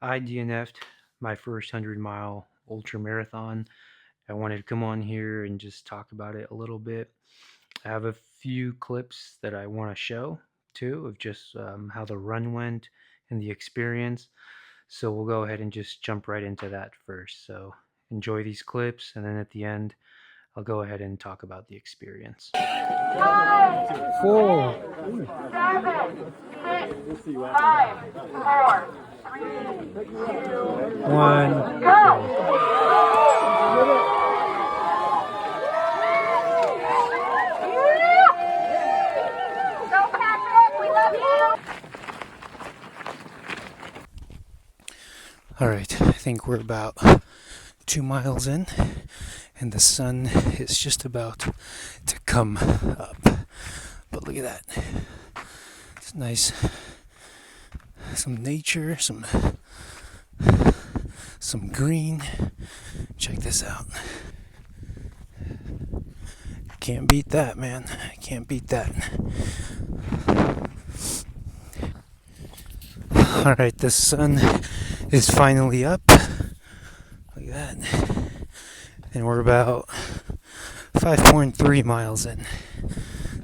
I DNF'd my first 100-mile ultramarathon. I wanted to come on here and just talk about it a little bit. I have a few clips that I want to show too of just how the run went and the experience. So we'll go ahead and just jump right into that first. So enjoy these clips, and then at the end, I'll go ahead and talk about the experience. 5, 4, 3, 2, 1, go! Alright, I think we're about 2 miles in, and the sun is just about to come up. But look at that. It's nice. Some nature, some green. Check this out. Can't beat that, man. Can't beat that. Alright, the sun is finally up. Look at that. And we're about 5.3 miles in.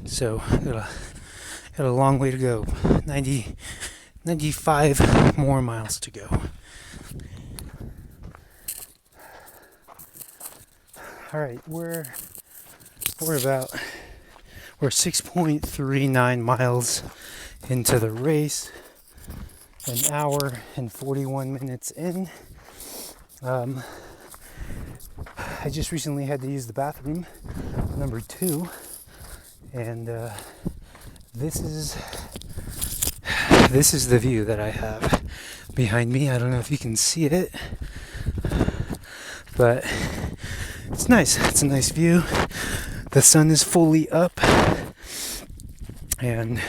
So, got a long way to go. 95 more miles to go. Alright, we're 6.39 miles into the race, an hour and 41 minutes in. I just recently had to use the bathroom, number 2, and this is the view that I have behind me. I don't know if you can see it, but it's nice. It's a nice view. The sun is fully up, and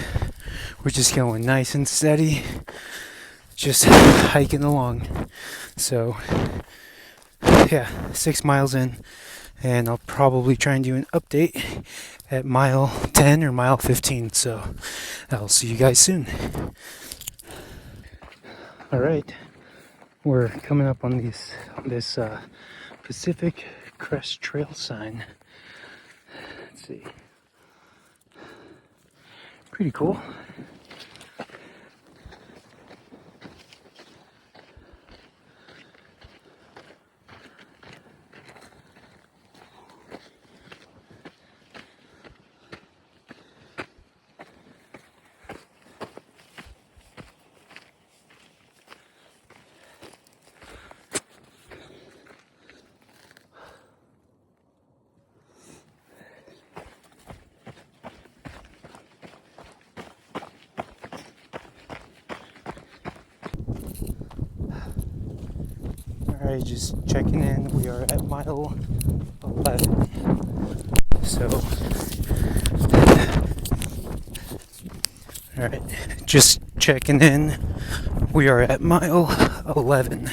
we're just going nice and steady, just hiking along. So yeah, 6 miles in, and I'll probably try and do an update at mile 10 or mile 15. So I'll see you guys soon. All right, we're coming up on this Pacific Crest Trail sign. Let's see, pretty cool. Alright, just checking in. We are at mile 11. So, alright, just checking in. We are at mile 11.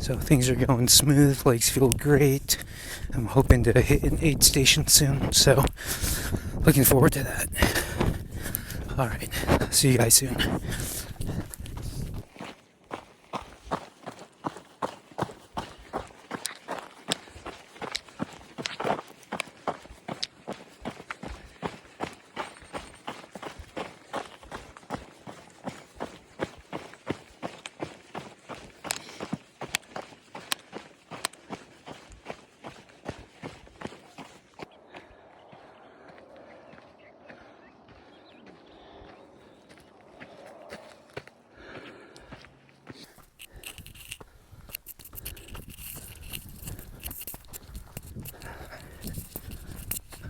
So things are going smooth. Legs feel great. I'm hoping to hit an aid station soon. So, looking forward to that. Alright, see you guys soon.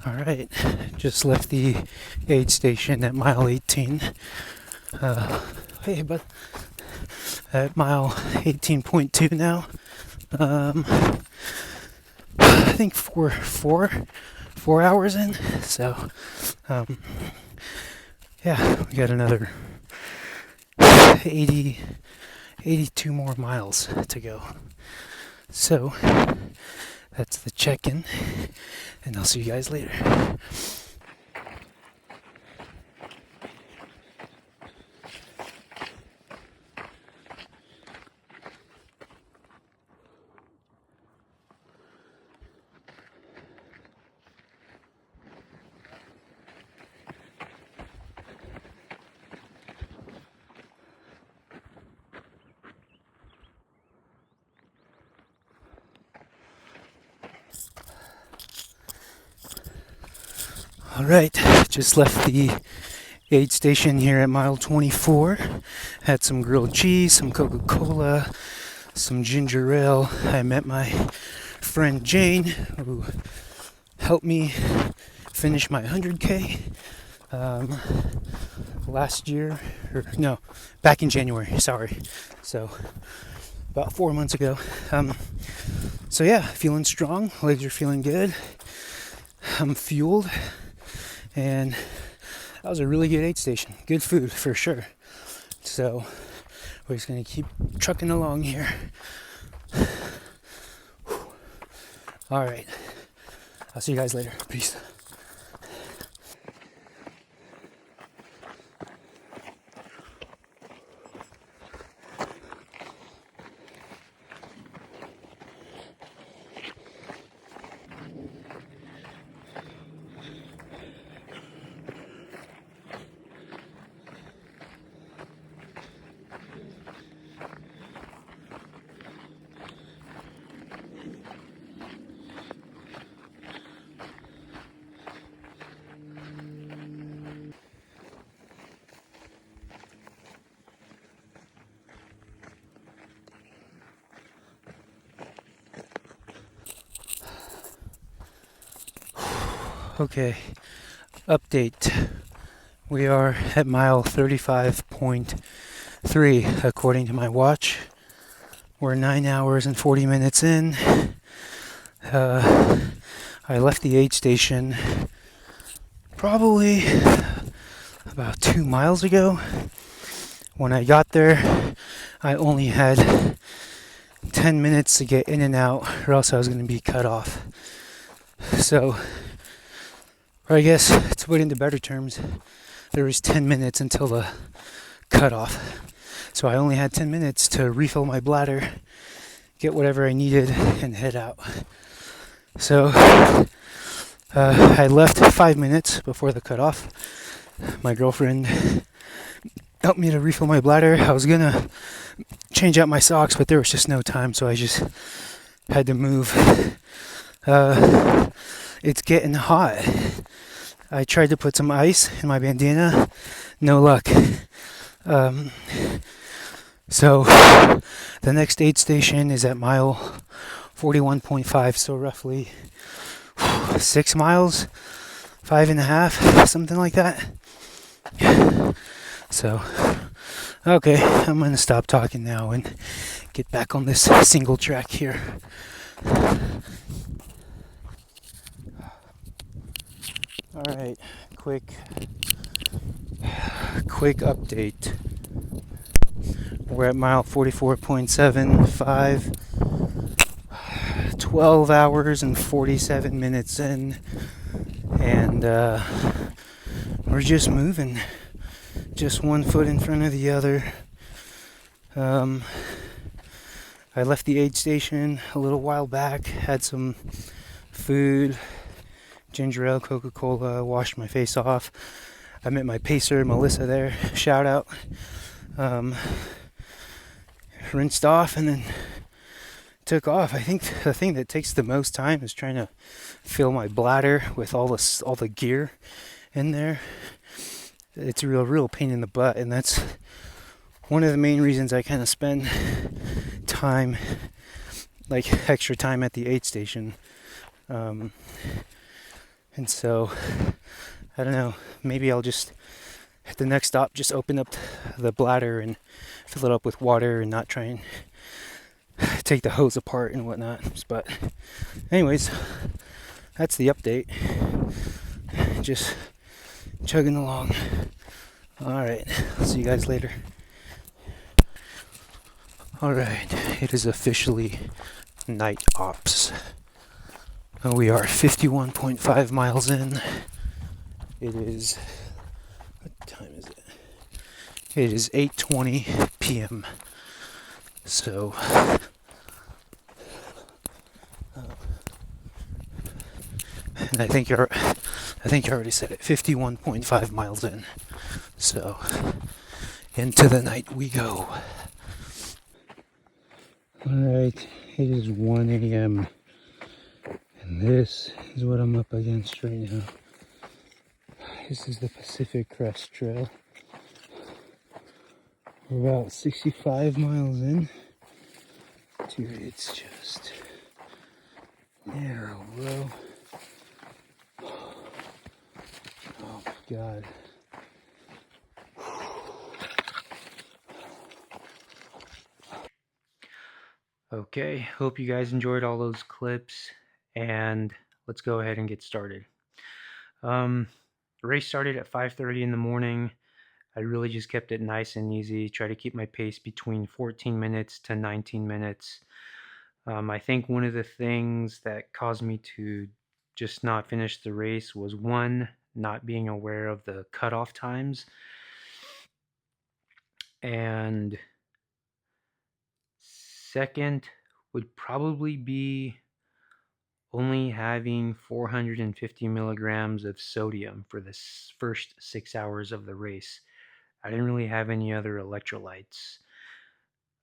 Alright, just left the aid station at mile 18. Hey, but at mile 18.2 now. I think four hours in. So, yeah, we got another 82 more miles to go. So, that's the check-in, and I'll see you guys later. All right, just left the aid station here at mile 24. Had some grilled cheese, some Coca-Cola, some ginger ale. I met my friend Jane, who helped me finish my 100K last year, or no, back in January, sorry. So about 4 months ago. So yeah, feeling strong, legs are feeling good. I'm fueled, and that was a really good aid station. Good food for sure. So we're just gonna keep trucking along here. All right, I'll see you guys later. Peace. Okay, update. We are at mile 35.3 according to my watch. We're 9 hours and 40 minutes in. I left the aid station probably about 2 miles ago. When I got there, I only had 10 minutes to get in and out, or else I was going to be cut off. So, or I guess to put it into better terms, there was 10 minutes until the cutoff. So I only had 10 minutes to refill my bladder, get whatever I needed, and head out. So I left 5 minutes before the cutoff. My girlfriend helped me to refill my bladder. I was gonna change out my socks, but there was just no time, so I just had to move. It's getting hot. I tried to put some ice in my bandana, no luck. So the next aid station is at mile 41.5, so roughly 6 miles, 5.5, something like that. So, okay, I'm gonna stop talking now and get back on this single track here. All right, quick update. We're at mile 44.75, 12 hours and 47 minutes in, and we're just moving, just one foot in front of the other. I left the aid station a little while back, had some food, ginger ale, Coca-Cola, washed my face off. I met my pacer, Melissa, there, shout out. Rinsed off and then took off. I think the thing that takes the most time is trying to fill my bladder with all the gear in there. It's a real pain in the butt, and that's one of the main reasons I kind of spend time, like extra time at the aid station. And so I don't know, maybe I'll just at the next stop just open up the bladder and fill it up with water and not try and take the hose apart and whatnot. But anyways, that's the update. Just chugging along. Alright, I'll see you guys later. Alright, it is officially night ops. We are 51.5 miles in. It is, what time is it? It is 8:20 p.m. So, and I think you already said it. 51.5 miles in. So, into the night we go. Alright, it is 1 a.m. and this is what I'm up against right now. This is the Pacific Crest Trail. We're about 65 miles in. Dude, it's just narrow, bro. Oh my god. Okay, hope you guys enjoyed all those clips, and let's go ahead and get started. Um, the race started at 5:30 in the morning. I really just kept it nice and easy. Try to keep my pace between 14 minutes to 19 minutes. I think one of the things that caused me to just not finish the race was one, not being aware of the cutoff times, and second would probably be only having 450 milligrams of sodium for the first 6 hours of the race. I didn't really have any other electrolytes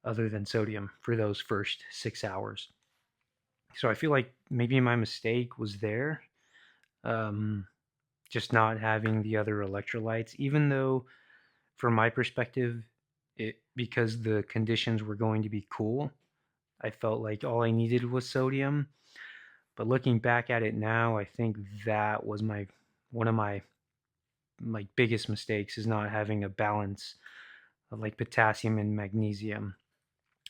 other than sodium for those first 6 hours. So I feel like maybe my mistake was there, um, just not having the other electrolytes, even though from my perspective, because the conditions were going to be cool, I felt like all I needed was sodium. But looking back at it now, I think that was one of my like biggest mistakes is not having a balance of like potassium and magnesium.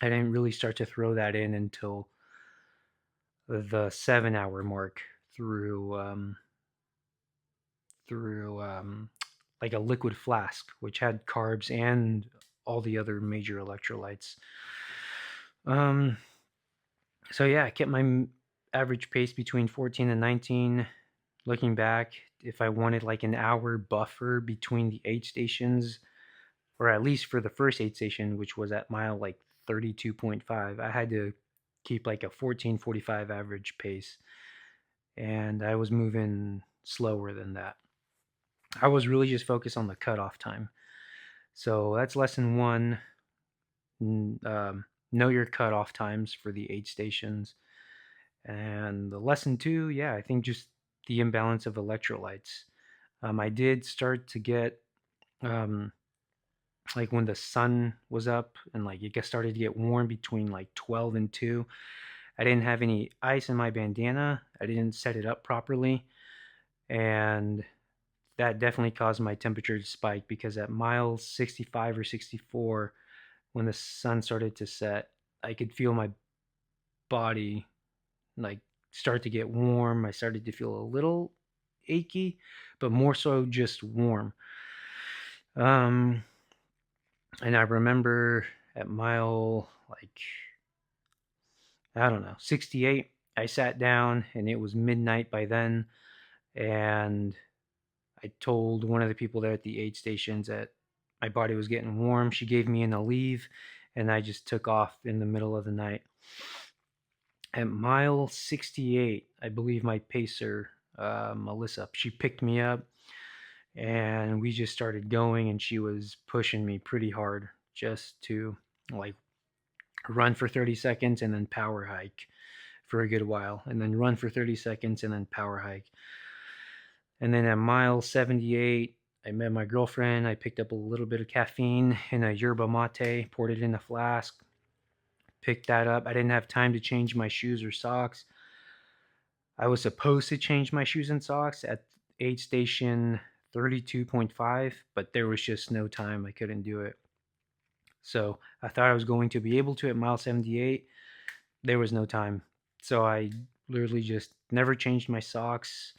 I didn't really start to throw that in until the 7 hour mark through like a liquid flask, which had carbs and all the other major electrolytes. Um, so yeah, I kept my average pace between 14 and 19. Looking back, if I wanted like an hour buffer between the aid stations, or at least for the first aid station, which was at mile like 32.5, I had to keep like a 14:45 average pace, and I was moving slower than that. I was really just focused on the cutoff time. So that's lesson one. Know your cutoff times for the aid stations. And the lesson two, yeah, I think just the imbalance of electrolytes. I did start to get um, like when the sun was up and like it started to get warm between like 12 and 2. I didn't have any ice in my bandana. I didn't set it up properly. And that definitely caused my temperature to spike because at mile 65 or 64, when the sun started to set, I could feel my body like start to get warm. I started to feel a little achy, but more so just warm. Um, and I remember at mile like I don't know 68, I sat down and it was midnight by then, and I told one of the people there at the aid stations that my body was getting warm. She gave me an Aleve, and I just took off in the middle of the night. At mile 68, I believe my pacer, Melissa, she picked me up and we just started going, and she was pushing me pretty hard just to like run for 30 seconds and then power hike for a good while, and then run for 30 seconds and then power hike. And then at mile 78, I met my girlfriend. I picked up a little bit of caffeine in a yerba mate, poured it in a flask, picked that up. I didn't have time to change my shoes or socks. I was supposed to change my shoes and socks at aid station 32.5, but there was just no time. I couldn't do it. So I thought I was going to be able to at mile 78. There was no time. So I literally just never changed my socks.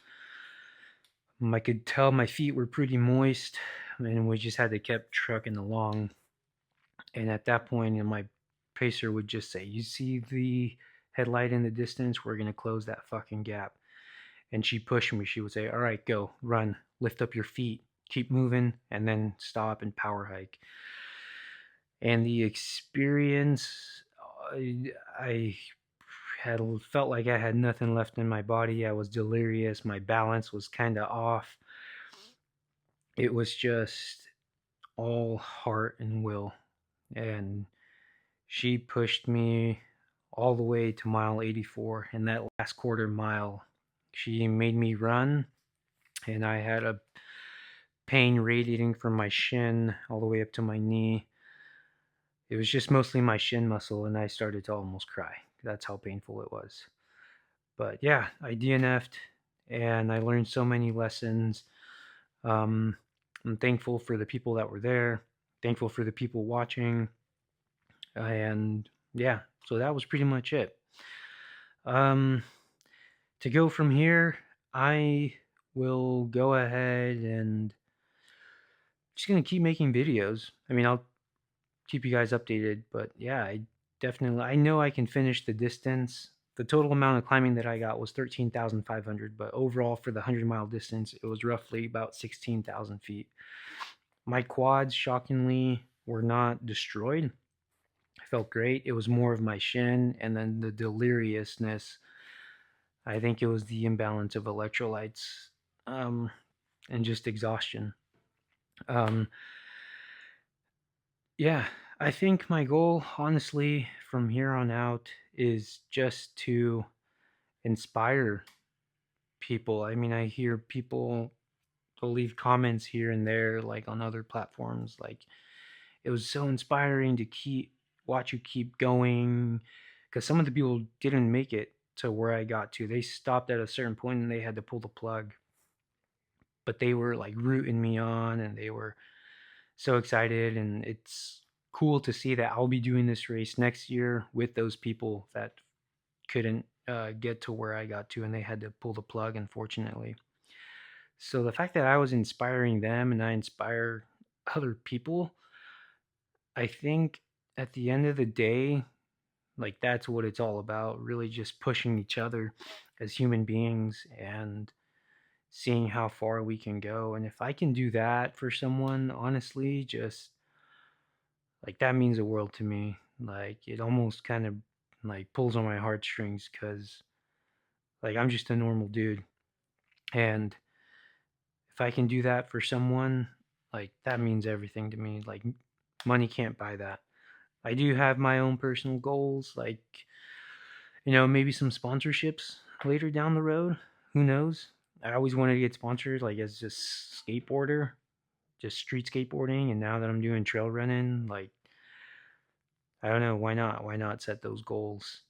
I could tell my feet were pretty moist, and we just had to keep trucking along. And at that point, my pacer would just say, "You see the headlight in the distance? We're gonna close that fucking gap." And she pushed me. She would say, "All right, go, run, lift up your feet, keep moving, and then stop and power hike." And the experience, I had felt like I had nothing left in my body. I was delirious. My balance was kind of off. It was just all heart and will. And she pushed me all the way to mile 84. And that last quarter mile, she made me run. And I had a pain radiating from my shin all the way up to my knee. It was just mostly my shin muscle, and I started to almost cry. That's how painful it was. But yeah, I DNF'd and I learned so many lessons. Um, I'm thankful for the people that were there, thankful for the people watching, and yeah, so that was pretty much it. Um, to go from here, I will go ahead and just gonna keep making videos. I mean, I'll keep you guys updated, but yeah, I know I can finish the distance. The total amount of climbing that I got was 13,500, but overall for the 100-mile distance, it was roughly about 16,000 feet. My quads, shockingly, were not destroyed. I felt great. It was more of my shin and then the deliriousness. I think it was the imbalance of electrolytes, um, and just exhaustion. Um, yeah, I think my goal, honestly, from here on out is just to inspire people. I mean, I hear people will leave comments here and there, like on other platforms, like it was so inspiring to watch you keep going, because some of the people didn't make it to where I got to. They stopped at a certain point and they had to pull the plug, but they were like rooting me on and they were so excited. And it's cool to see that I'll be doing this race next year with those people that couldn't get to where I got to and they had to pull the plug, unfortunately. So the fact that I was inspiring them and I inspire other people, I think at the end of the day, like that's what it's all about, really just pushing each other as human beings and seeing how far we can go. And if I can do that for someone, honestly, just like that means the world to me. Like it almost kind of like pulls on my heartstrings cuz like I'm just a normal dude, and if I can do that for someone, like that means everything to me. Like money can't buy that. I do have my own personal goals, like maybe some sponsorships later down the road. Who knows? I always wanted to get sponsored, like as just skateboarder, just street skateboarding, and now that I'm doing trail running, like I don't know, why not? Why not set those goals?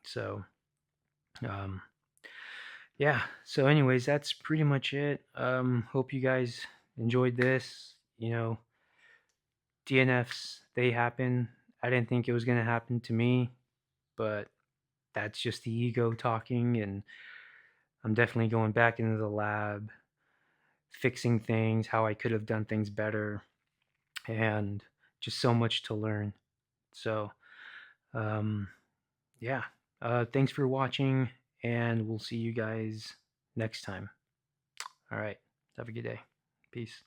So, um, yeah. So, anyways, that's pretty much it. Hope you guys enjoyed this. DNFs, they happen. I didn't think it was gonna happen to me, but that's just the ego talking, and I'm definitely going back into the lab, fixing things, how I could have done things better, and just so much to learn. So, um, yeah. Thanks for watching, and we'll see you guys next time. All right. Have a good day. Peace.